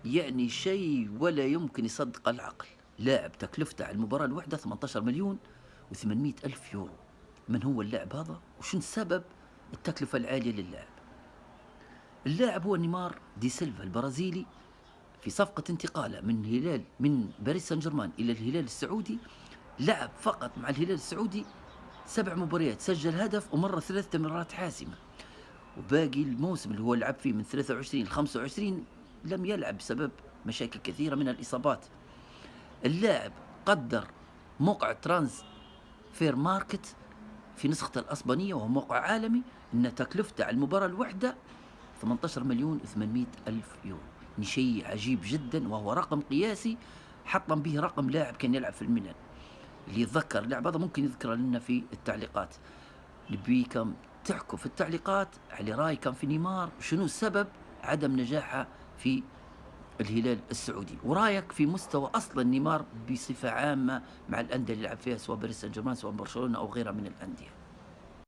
يعني شيء ولا يمكن يصدق العقل. لاعب تكلفته على المباراة الواحدة 18 مليون و800 ألف يورو. من هو اللاعب هذا وشن سبب التكلفة العالية للاعب؟ اللاعب هو نيمار دي سيلفا البرازيلي. في صفقة انتقاله من باريس سان جيرمان إلى الهلال السعودي، لعب فقط مع الهلال السعودي 7 مباريات، سجل هدف ومر 3 تمريرات حاسمة. وباقي الموسم اللي هو لعب فيه من 23 ل 25 لم يلعب بسبب مشاكل كثيرة من الإصابات. اللاعب قدر موقع ترانز فير ماركت في نسخة الأسبانية وهو موقع عالمي أن تكلفته على المباراة الواحدة 18 مليون و800 ألف يورو. يعني شيء عجيب جدا، وهو رقم قياسي حطم به رقم لاعب كان يلعب في الميلان. اللي يتذكر اللاعب هذا ممكن يذكره لنا في التعليقات. نبيكم تحكوا في التعليقات على رايكم في نيمار، شنو سبب عدم نجاحه في الهلال السعودي، ورايك في مستوى اصلا نيمار بصفه عامه مع الانديه اللي يلعب فيها، سواء باريس سان جيرمان سواء برشلونه او غيرها من الانديه.